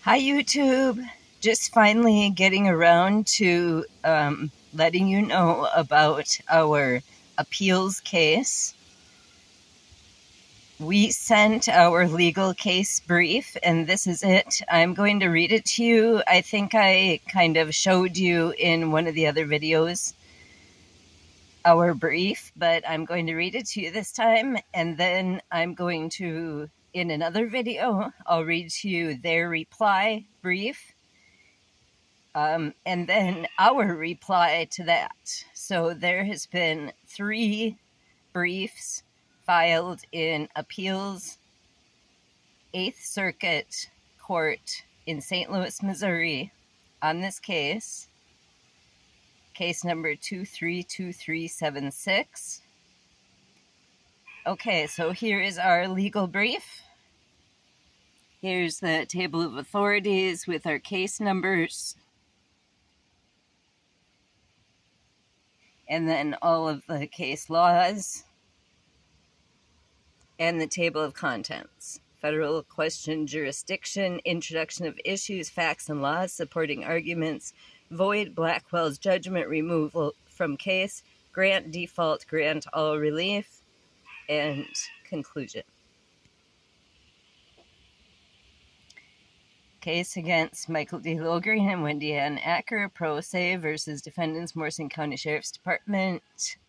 Hi, YouTube. Just finally getting around to letting you know about our appeals case. We sent our legal case brief, and this is it. I'm going to read it to you. I think I kind of showed you in one of the other videos our brief, but I'm going to read it to you this time, and then I'm going to, in another video, I'll read to you their reply brief. And then our reply to that. So there has been 3 briefs filed in appeals, 8th Circuit Court in St. Louis, Missouri, on this case number 232376. Okay, so here is our legal brief. Here's the table of authorities with our case numbers. And then all of the case laws and the table of contents. Federal question jurisdiction, introduction of issues, facts and laws, supporting arguments, void Blackwell's judgment, removal from case, grant default, grant all relief, and conclusion. Case against Michael D. Logering and Wendy Ann Acker, pro se, versus defendants, Morrison County Sheriff's Department,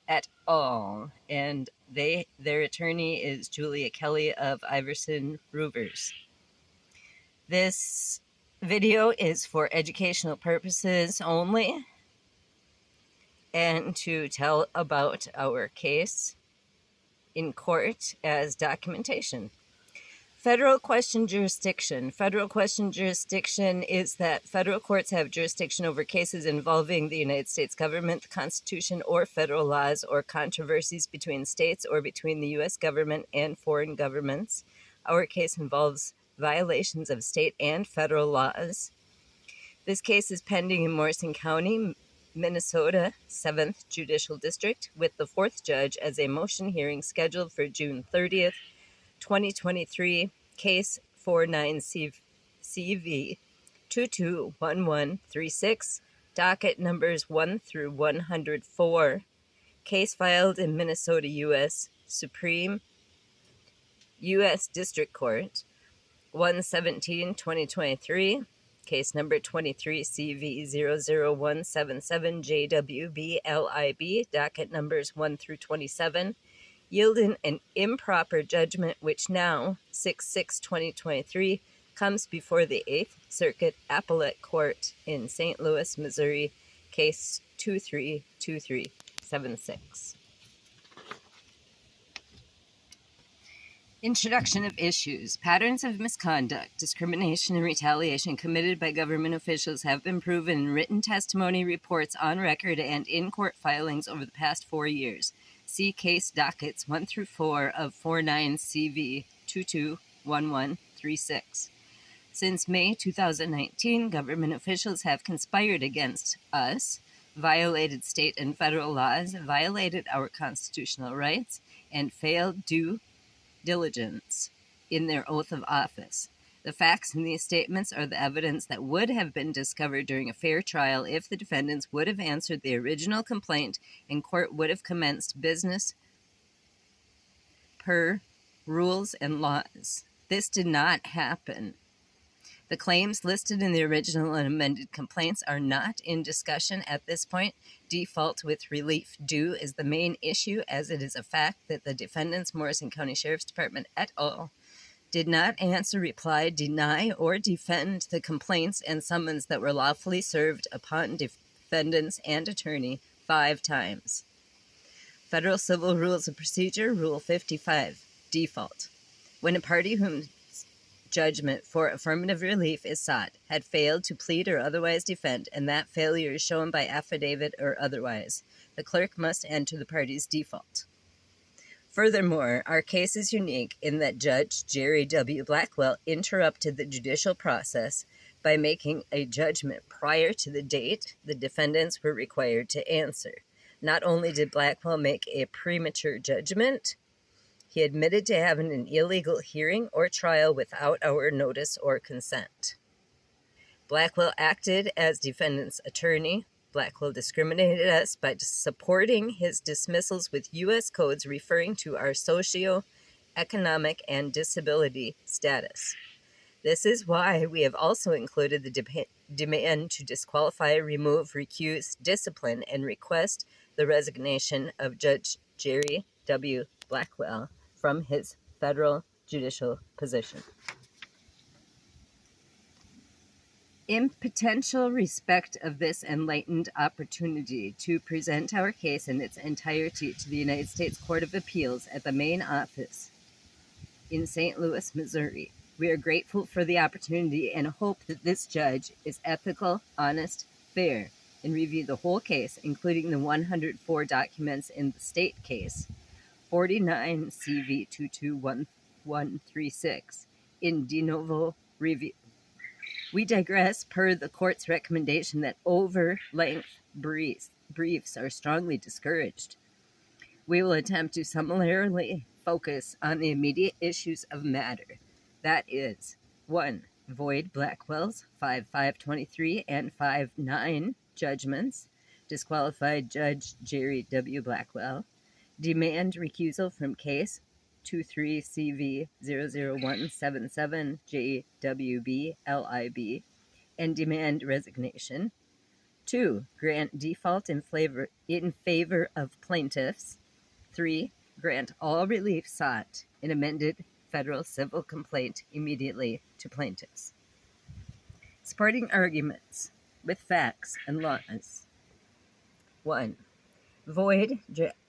et al. And their attorney is Julia Kelly of Iverson Roovers. This video is for educational purposes only and to tell about our case in court as documentation. Federal question jurisdiction. Federal question jurisdiction is that federal courts have jurisdiction over cases involving the United States government, the Constitution, or federal laws, or controversies between states or between the U.S. government and foreign governments. Our case involves violations of state and federal laws. This case is pending in Morrison County, Minnesota, 7th Judicial District, with the 4th judge as a motion hearing scheduled for June 30th, 2023, case 49CV 221136, docket numbers 1 through 104, case filed in Minnesota U.S. Supreme U.S. District Court, 117-2023, case number 23CV00177JWBLIB, docket numbers 1 through 27, yielding an improper judgment which now, 6/6/2023, comes before the 8th Circuit Appellate Court in St. Louis, Missouri, case 232376. Introduction of issues. Patterns of misconduct, discrimination, and retaliation committed by government officials have been proven in written testimony, reports on record, and in court filings over the past 4 years. See case dockets 1 through 4 of 49CV 221136. Since May 2019, government officials have conspired against us, violated state and federal laws, violated our constitutional rights, and failed due diligence in their oath of office. The facts in these statements are the evidence that would have been discovered during a fair trial if the defendants would have answered the original complaint and court would have commenced business per rules and laws. This did not happen. The claims listed in the original and amended complaints are not in discussion at this point. Default with relief due is the main issue, as it is a fact that the defendants, Morrison County Sheriff's Department et al., did not answer, reply, deny, or defend the complaints and summons that were lawfully served upon defendants and attorney 5 times. Federal Civil Rules of Procedure, Rule 55, default. When a party whom judgment for affirmative relief is sought had failed to plead or otherwise defend, and that failure is shown by affidavit or otherwise, the clerk must enter the party's default. Furthermore, our case is unique in that Judge Jerry W. Blackwell interrupted the judicial process by making a judgment prior to the date the defendants were required to answer. Not only did Blackwell make a premature judgment, he admitted to having an illegal hearing or trial without our notice or consent. Blackwell acted as defendant's attorney. Blackwell discriminated us by supporting his dismissals with U.S. codes referring to our socio-economic and disability status. This is why we have also included the demand to disqualify, remove, recuse, discipline, and request the resignation of Judge Jerry W. Blackwell from his federal judicial position. In potential respect of this enlightened opportunity to present our case in its entirety to the United States Court of Appeals at the main office in St. Louis, Missouri, we are grateful for the opportunity and hope that this judge is ethical, honest, fair, and review the whole case, including the 104 documents in the state case, 49 CV 221136, in de novo review. We digress per the court's recommendation that over-length briefs are strongly discouraged. We will attempt to similarly focus on the immediate issues of matter. That is, 1. Void Blackwell's 5-5-23 and 5-9 judgments. Disqualified Judge Jerry W. Blackwell. Demand recusal from case 23 CV 00177 JWB LIB and demand resignation. 2. Grant default in favor of plaintiffs. 3. Grant all relief sought in amended federal civil complaint immediately to plaintiffs. Supporting arguments with facts and laws. 1. Void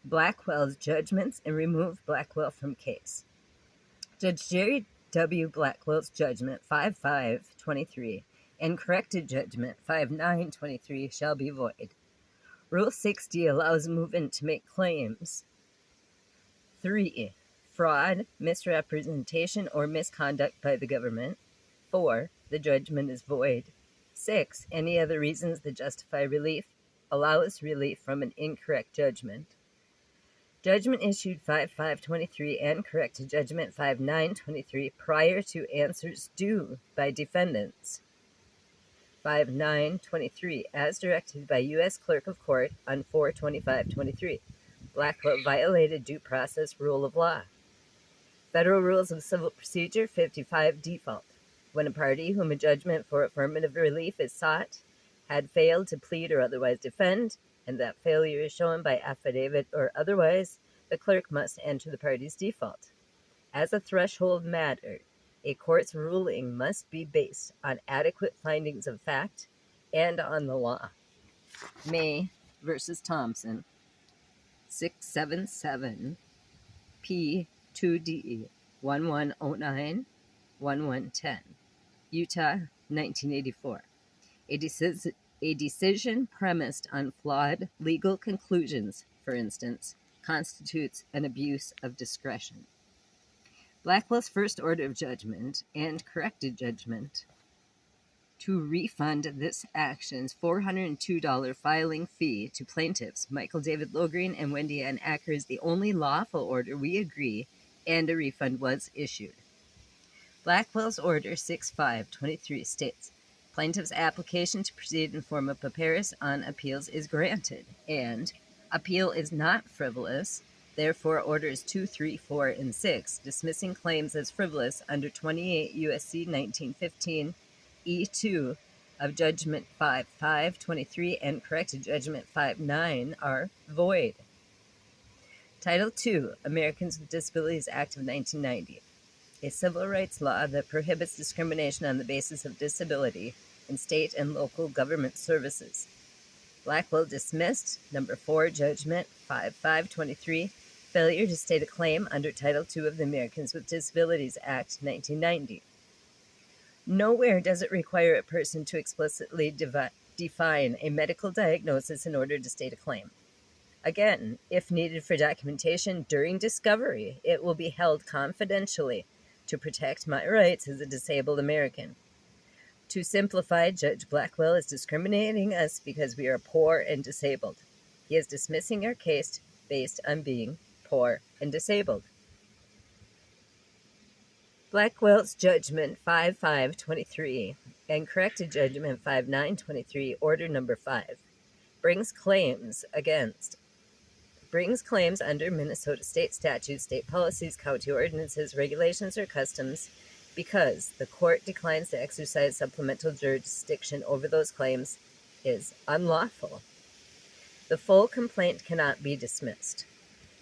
Blackwell's judgments and remove Blackwell from case. Judge Jerry W. Blackwell's judgment 5-5-23 and corrected judgment 5-9-23 shall be void. Rule 60 allows movement to make claims. 3. Fraud, misrepresentation, or misconduct by the government. 4. The judgment is void. 6. Any other reasons that justify relief allows relief from an incorrect judgment. Judgment issued 5-5-23 and corrected judgment 5-9-23 prior to answers due by defendants. 5-9-23 as directed by U.S. Clerk of Court on 4-25-23. Blackwell violated due process rule of law. Federal Rules of Civil Procedure 55 default. When a party whom a judgment for affirmative relief is sought had failed to plead or otherwise defend, and that failure is shown by affidavit or otherwise, the clerk must enter the party's default. As a threshold matter, a court's ruling must be based on adequate findings of fact and on the law. May v. Thompson, 677 P2D 1109 1110, Utah, 1984. A decision premised on flawed legal conclusions, for instance, constitutes an abuse of discretion. Blackwell's first order of judgment and corrected judgment to refund this action's $402 filing fee to plaintiffs Michael David Logering and Wendy Ann Acker is the only lawful order we agree, and a refund was issued. Blackwell's order 6-5-23 states, plaintiff's application to proceed in form of papyrus on appeals is granted, and appeal is not frivolous. Therefore, orders 2, 3, 4, and 6, dismissing claims as frivolous under 28 U.S.C. 1915 E2 of Judgment 5-5-23 and corrected Judgment 5-9 are void. Title II, Americans with Disabilities Act of 1990, a civil rights law that prohibits discrimination on the basis of disability in state and local government services. Blackwell dismissed number 4 Judgment 5-5-23, failure to state a claim under Title II of the Americans with Disabilities Act 1990. Nowhere does it require a person to explicitly define a medical diagnosis in order to state a claim. Again, if needed for documentation during discovery, it will be held confidentially to protect my rights as a disabled American. To simplify, Judge Blackwell is discriminating us because we are poor and disabled. He is dismissing our case based on being poor and disabled. Blackwell's Judgment 5-5-23 and corrected Judgment 5/9/23, Order Number 5, brings claims under Minnesota state statutes, state policies, county ordinances, regulations, or customs because the court declines to exercise supplemental jurisdiction over those claims is unlawful. The full complaint cannot be dismissed.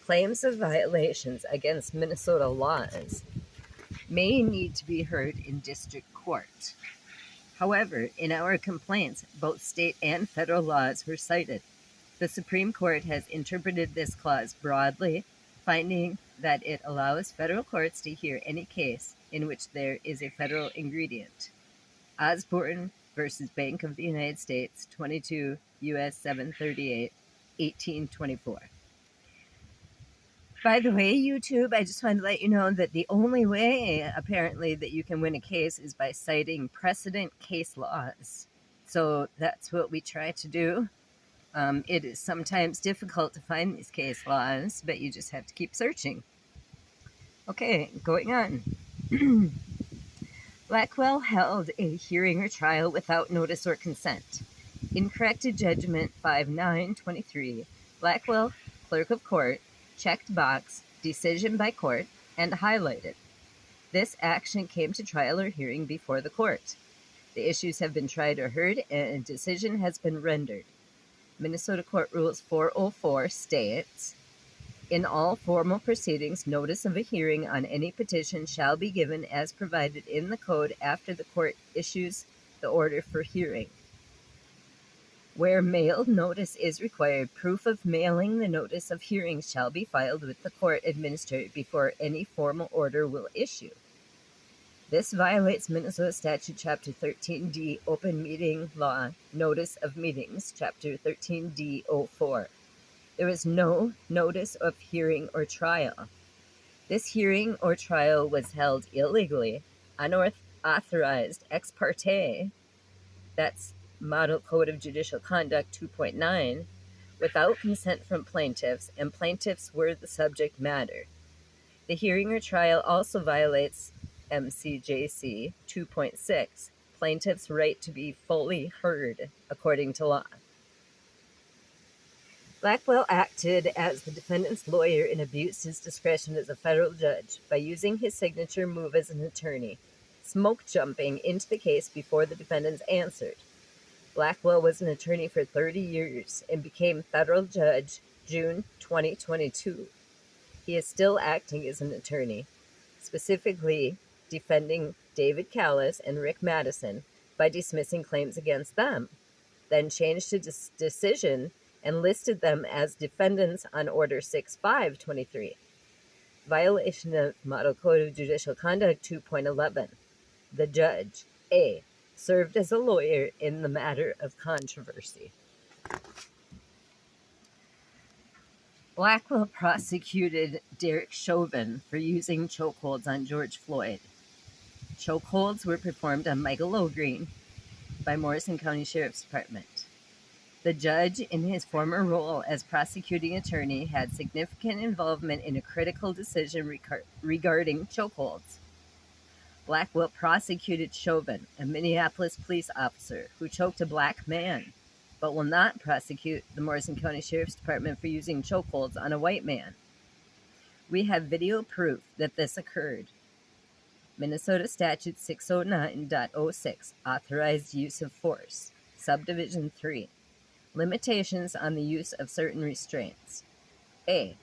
Claims of violations against Minnesota laws may need to be heard in district court. However, in our complaints, both state and federal laws were cited. The Supreme Court has interpreted this clause broadly, finding that it allows federal courts to hear any case in which there is a federal ingredient. Osborne versus Bank of the United States, 22 U.S. 738, 1824. By the way, YouTube, I just wanted to let you know that the only way, apparently, that you can win a case is by citing precedent case laws. So that's what we try to do. It is sometimes difficult to find these case laws, but you just have to keep searching. Okay, going on. Blackwell held a hearing or trial without notice or consent. In corrected Judgment 5/9/23, Blackwell, Clerk of Court, checked box, decision by court, and highlighted. This action came to trial or hearing before the court. The issues have been tried or heard, and a decision has been rendered. Minnesota Court Rules 404 states, in all formal proceedings, notice of a hearing on any petition shall be given as provided in the code after the court issues the order for hearing. Where mailed notice is required, proof of mailing the notice of hearing shall be filed with the court administrator before any formal order will issue. This violates Minnesota Statute Chapter 13D, Open Meeting Law, Notice of Meetings, Chapter 13D-04. There is no notice of hearing or trial. This hearing or trial was held illegally, unauthorized, ex parte, that's Model Code of Judicial Conduct 2.9, without consent from plaintiffs, and plaintiffs were the subject matter. The hearing or trial also violates MCJC 2.6, plaintiff's right to be fully heard according to law. Blackwell acted as the defendant's lawyer and abused his discretion as a federal judge by using his signature move as an attorney, smoke jumping into the case before the defendants answered. Blackwell was an attorney for 30 years and became federal judge June 2022. He is still acting as an attorney, specifically defending David Callis and Rick Madison by dismissing claims against them, then changed his decision and listed them as defendants on Order 6/5/23. Violation of Model Code of Judicial Conduct 2.11. The judge, A, served as a lawyer in the matter of controversy. Blackwell prosecuted Derek Chauvin for using chokeholds on George Floyd. Chokeholds were performed on Michael Logering by Morrison County Sheriff's Department. The judge, in his former role as prosecuting attorney, had significant involvement in a critical decision regarding chokeholds. Blackwell prosecuted Chauvin, a Minneapolis police officer who choked a black man, but will not prosecute the Morrison County Sheriff's Department for using chokeholds on a white man. We have video proof that this occurred. Minnesota Statute 609.06, Authorized Use of Force, Subdivision 3, Limitations on the Use of Certain Restraints. A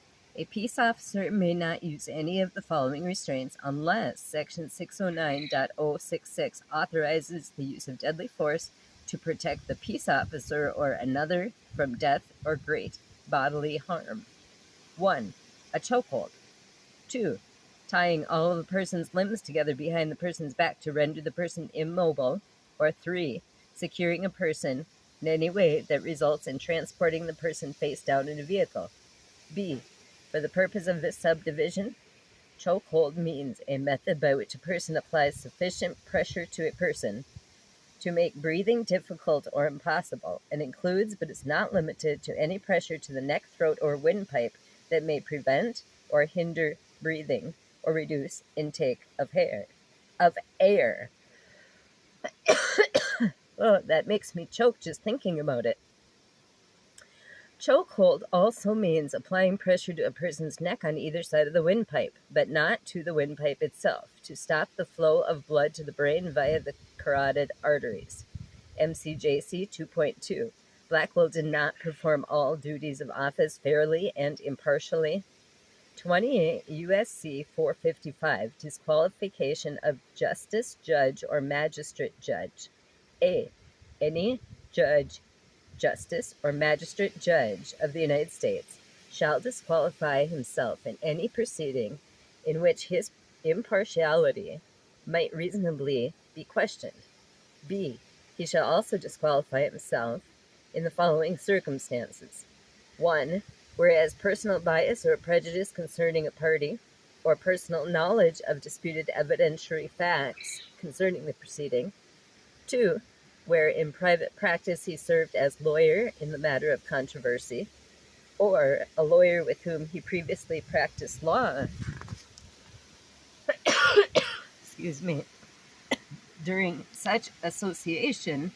peace officer may not use any of the following restraints unless Section 609.066 authorizes the use of deadly force to protect the peace officer or another from death or great bodily harm. 1. A chokehold. 2. Tying all of the person's limbs together behind the person's back to render the person immobile. Or 3. Securing a person in any way that results in transporting the person face down in a vehicle. B. For the purpose of this subdivision, chokehold means a method by which a person applies sufficient pressure to a person to make breathing difficult or impossible, and includes but is not limited to any pressure to the neck, throat, or windpipe that may prevent or hinder breathing or reduce intake of air. Oh, that makes me choke just thinking about it. Chokehold also means applying pressure to a person's neck on either side of the windpipe, but not to the windpipe itself, to stop the flow of blood to the brain via the carotid arteries. MCJC 2.2. Blackwell did not perform all duties of office fairly and impartially. 28 U.S.C. 455. Disqualification of justice, judge, or magistrate judge. A. Any judge, justice, or magistrate judge of the United States shall disqualify himself in any proceeding in which his impartiality might reasonably be questioned. B. He shall also disqualify himself in the following circumstances. 1. Whereas personal bias or prejudice concerning a party, or personal knowledge of disputed evidentiary facts concerning the proceeding. 2. Where in private practice he served as lawyer in the matter of controversy, or a lawyer with whom he previously practiced law. Excuse me. During such association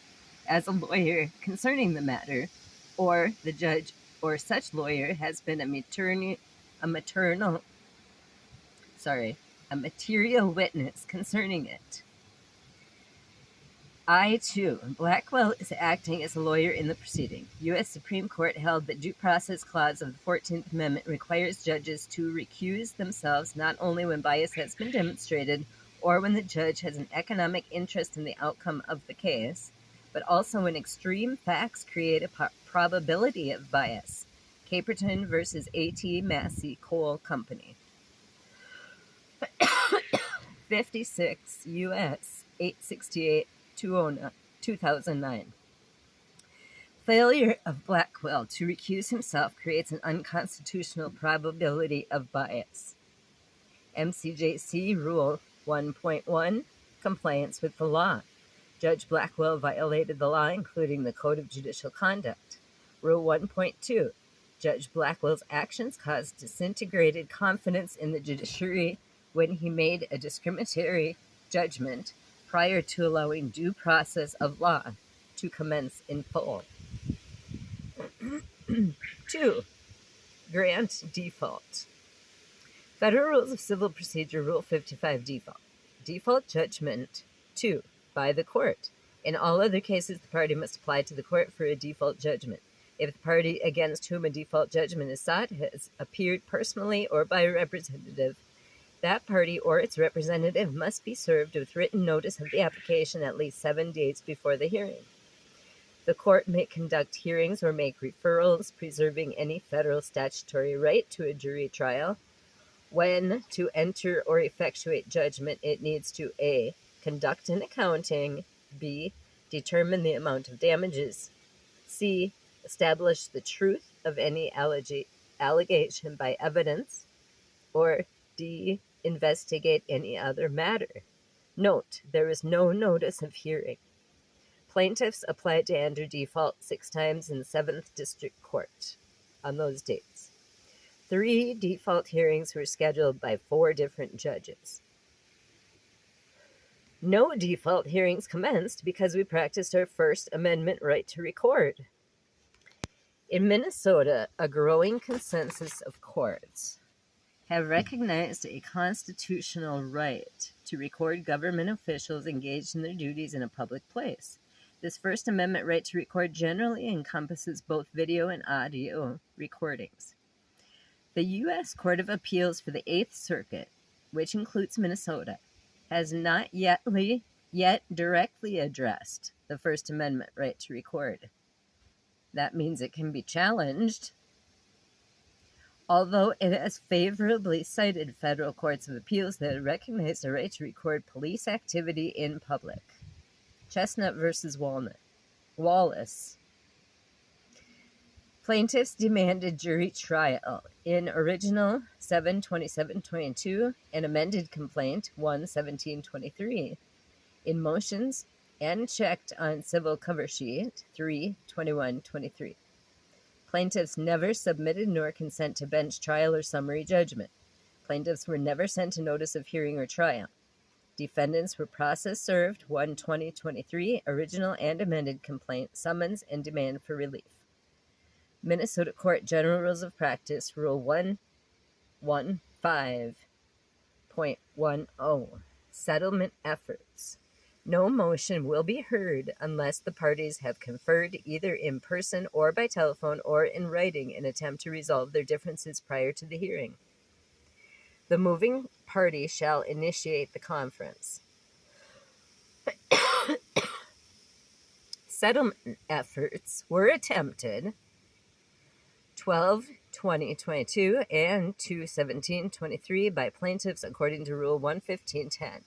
as a lawyer concerning the matter, or the judge or such lawyer has been a material witness concerning it. I-2. Blackwell is acting as a lawyer in the proceeding. U.S. Supreme Court held that due process clause of the 14th Amendment requires judges to recuse themselves not only when bias has been demonstrated or when the judge has an economic interest in the outcome of the case, but also when extreme facts create a probability of bias. Caperton versus A.T. Massey Coal Company. 56 U.S. 868 2009. Failure of Blackwell to recuse himself creates an unconstitutional probability of bias. MCJC Rule 1.1. Compliance with the law. Judge Blackwell violated the law, including the Code of Judicial Conduct. Rule 1.2. Judge Blackwell's actions caused disintegrated confidence in the judiciary when he made a discriminatory judgment prior to allowing due process of law to commence in full. 2. Grant default. Federal Rules of Civil Procedure Rule 55 default. Default judgment 2. By the court. In all other cases, the party must apply to the court for a default judgment. If the party against whom a default judgment is sought has appeared personally or by a representative, that party or its representative must be served with written notice of the application at least 7 days before the hearing. The court may conduct hearings or make referrals, preserving any federal statutory right to a jury trial. When to enter or effectuate judgment, it needs to A. Conduct an accounting, B. Determine the amount of damages, C. Establish the truth of any allegation by evidence, or D. Investigate any other matter. Note, there is no notice of hearing. Plaintiffs applied to enter default 6 times in 7th District Court on those dates. 3 default hearings were scheduled by 4 different judges. No default hearings commenced because we practiced our First Amendment right to record. In Minnesota, a growing consensus of courts have recognized a constitutional right to record government officials engaged in their duties in a public place. This First Amendment right to record generally encompasses both video and audio recordings. The U.S. Court of Appeals for the 8th Circuit, which includes Minnesota, has not yet directly addressed the First Amendment right to record. That means it can be challenged. Although it has favorably cited federal courts of appeals that recognize the right to record police activity in public. Chestnut versus Wallace. Plaintiffs demanded jury trial in original 7/27/22 and amended complaint 1/17/23. In motions and checked on civil cover sheet 3/21/23. Plaintiffs never submitted nor consent to bench trial or summary judgment. Plaintiffs were never sent a notice of hearing or trial. Defendants were process served 1/2023 original and amended complaint, summons, and demand for relief. Minnesota Court General Rules of Practice, Rule 115.10, Settlement Efforts. No motion will be heard unless the parties have conferred either in person or by telephone or in writing an attempt to resolve their differences prior to the hearing. The moving party shall initiate the conference. Settlement efforts were attempted 12/2022 and 2/17/23 by plaintiffs according to Rule 115.10.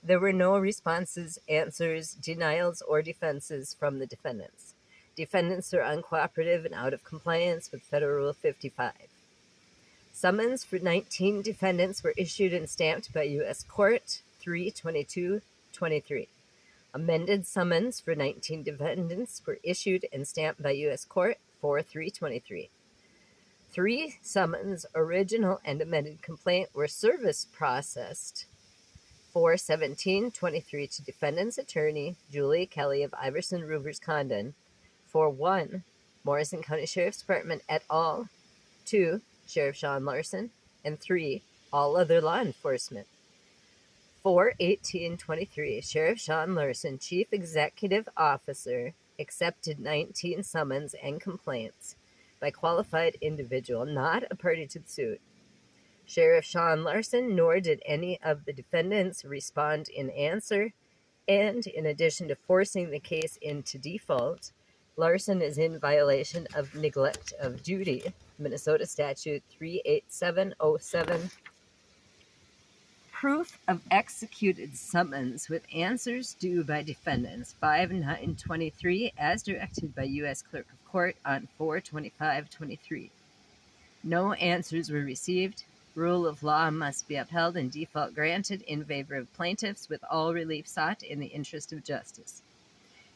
There were no responses, answers, denials, or defenses from the defendants. Defendants are uncooperative and out of compliance with Federal Rule 55. Summons for 19 defendants were issued and stamped by U.S. Court 3/22/23. Amended summons for 19 defendants were issued and stamped by U.S. Court 4/3/23. 3 summons, original and amended complaint, were service processed 4/17/23 to defendant's attorney, Julie Kelly of Iverson Ruvers Condon, for 1. Morrison County Sheriff's Department et al., 2. Sheriff Sean Larson, and 3. All other law enforcement. 4/18/23, Sheriff Sean Larson, Chief Executive Officer, accepted 19 summons and complaints by qualified individual, not a party to the suit. Sheriff Sean Larson, nor did any of the defendants respond in answer, and in addition to forcing the case into default, Larson is in violation of neglect of duty, Minnesota Statute 38707. Proof of executed summons with answers due by defendants 5/9/23 as directed by U.S. Clerk of Court on 4/25/23. No answers were received. Rule of law must be upheld and default granted in favor of plaintiffs with all relief sought in the interest of justice.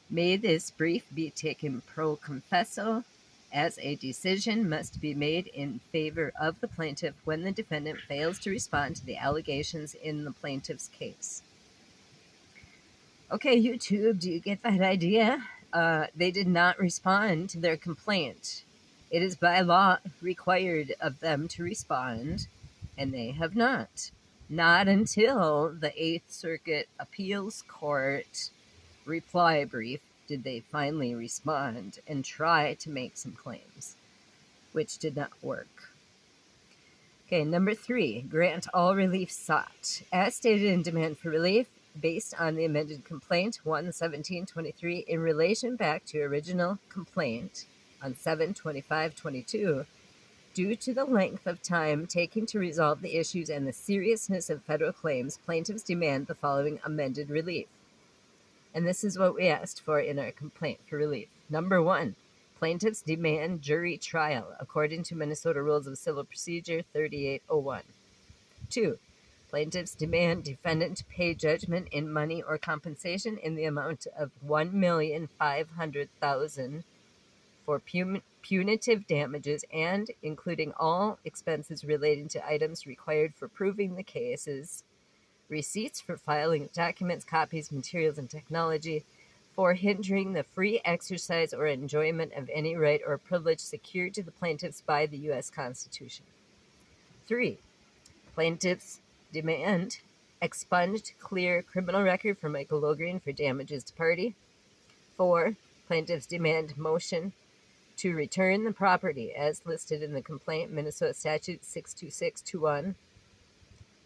May this brief be taken pro confesso, as a decision must be made in favor of the plaintiff when the defendant fails to respond to the allegations in the plaintiff's case. Okay, YouTube, do you get that idea? They did not respond to their complaint. It is by law required of them to respond, and they have not. Not until the 8th Circuit Appeals Court reply brief did they finally respond and try to make some claims, which did not work. Okay, number 3, grant all relief sought. As stated in demand for relief, based on the amended complaint 1/17/23 in relation back to original complaint on 7/25/22, due to the length of time taken to resolve the issues and the seriousness of federal claims, plaintiffs demand the following amended relief. And this is what we asked for in our complaint for relief. Number 1, plaintiffs demand jury trial according to Minnesota Rules of Civil Procedure 3801. 2, plaintiffs demand defendant to pay judgment in money or compensation in the amount of $1,500,000 for punitive damages and including all expenses relating to items required for proving the cases, receipts for filing documents, copies, materials, and technology, for hindering the free exercise or enjoyment of any right or privilege secured to the plaintiffs by the U.S. Constitution. 3, plaintiffs demand expunged clear criminal record for Michael Logering for damages to party. 4, plaintiffs demand motion to return the property as listed in the complaint, Minnesota Statute 62621.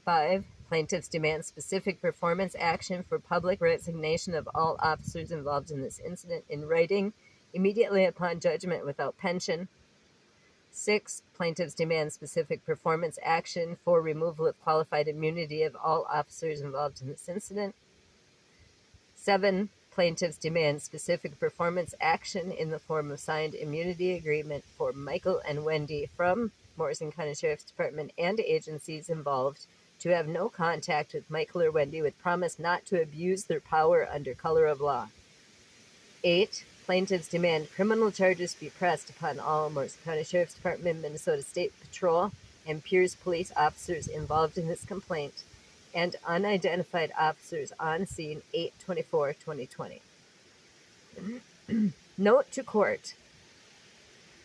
5, plaintiffs demand specific performance action for public resignation of all officers involved in this incident in writing immediately upon judgment without pension. 6, plaintiffs demand specific performance action for removal of qualified immunity of all officers involved in this incident. 7, plaintiffs demand specific performance action in the form of signed immunity agreement for Michael and Wendy from Morrison County Sheriff's Department and agencies involved to have no contact with Michael or Wendy with promise not to abuse their power under color of law. 8, plaintiffs demand criminal charges be pressed upon all Morrison County Sheriff's Department, Minnesota State Patrol, and Pierce police officers involved in this complaint and unidentified officers on scene 8/24/2020. Note to court.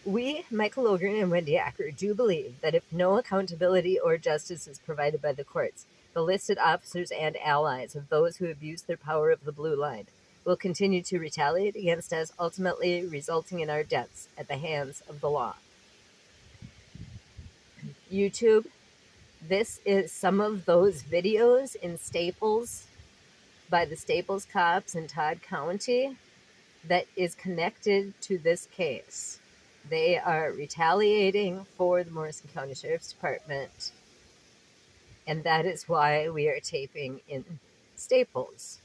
We, Michael Logering and Wendy Acker, do believe that if no accountability or justice is provided by the courts, the listed officers and allies of those who abuse their power of the blue line will continue to retaliate against us, ultimately resulting in our deaths at the hands of the law. YouTube, this is some of those videos in Staples by the Staples cops in Todd County that is connected to this case. They are retaliating for the Morrison County Sheriff's Department, and that is why we are taping in Staples.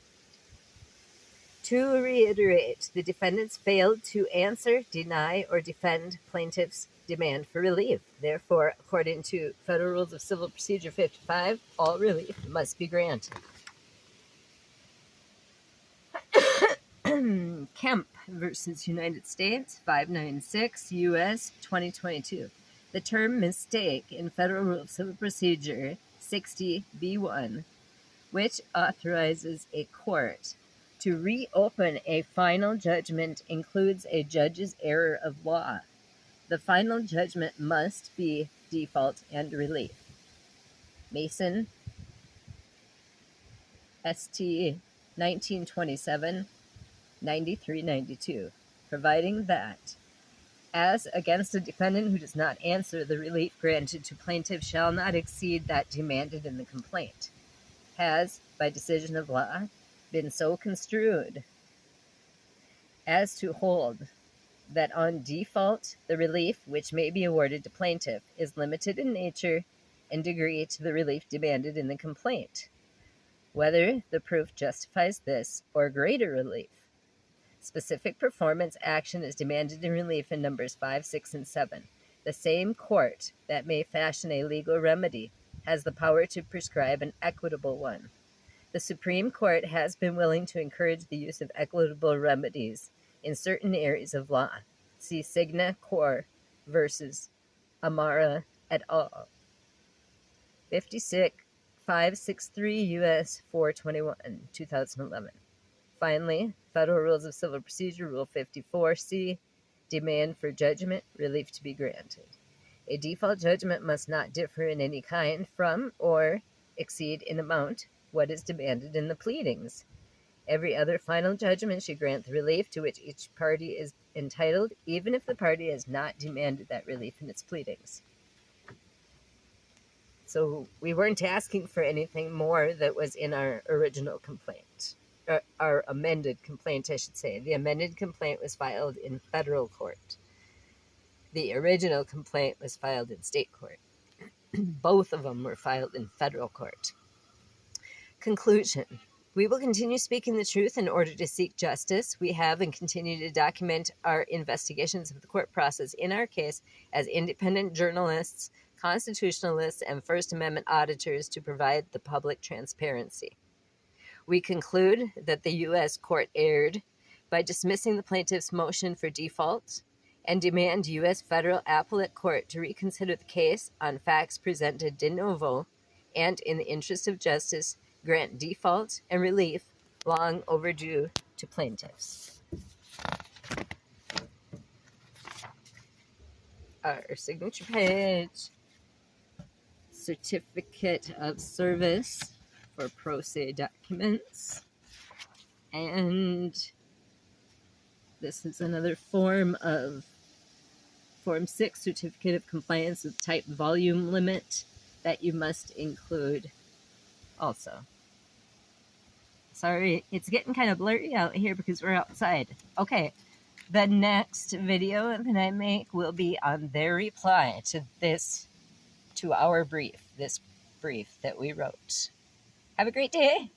To reiterate, the defendants failed to answer, deny, or defend plaintiff's demand for relief. Therefore, according to Federal Rules of Civil Procedure 55, all relief must be granted. Kemp versus United States, 596 U.S. 2022. The term mistake in Federal Rule of Civil Procedure 60B1, which authorizes a court to reopen a final judgment, includes a judge's error of law. The final judgment must be default and relief. Mason, ST 1927, 9392, providing that, as against a defendant who does not answer, the relief granted to plaintiff shall not exceed that demanded in the complaint, has, by decision of law, been so construed as to hold that on default, the relief which may be awarded to plaintiff is limited in nature and degree to the relief demanded in the complaint, whether the proof justifies this or greater relief. Specific performance action is demanded in relief in numbers 5, 6, and 7. The same court that may fashion a legal remedy has the power to prescribe an equitable one. The Supreme Court has been willing to encourage the use of equitable remedies in certain areas of law. See Cigna Corps versus Amara et al. 563 U.S. 421, 2011. Finally, Federal Rules of Civil Procedure, Rule 54C, demand for judgment, relief to be granted. A default judgment must not differ in any kind from or exceed in amount what is demanded in the pleadings. Every other final judgment should grant the relief to which each party is entitled, even if the party has not demanded that relief in its pleadings. So we weren't asking for anything more that was in our original complaint. Our amended complaint, I should say. The amended complaint was filed in federal court. The original complaint was filed in state court. Both of them were filed in federal court. Conclusion. We will continue speaking the truth in order to seek justice. We have and continue to document our investigations of the court process in our case as independent journalists, constitutionalists, and First Amendment auditors to provide the public transparency. We conclude that the U.S. court erred by dismissing the plaintiff's motion for default and demand U.S. federal appellate court to reconsider the case on facts presented de novo and, in the interest of justice, grant default and relief long overdue to plaintiffs. Our signature page, certificate of service for pro se documents, and this is another form 6, certificate of compliance with type volume limit that you must include also. Sorry, it's getting kind of blurry out here because we're outside. Okay, the next video that I make will be on their reply to our brief, this brief that we wrote. Have a great day.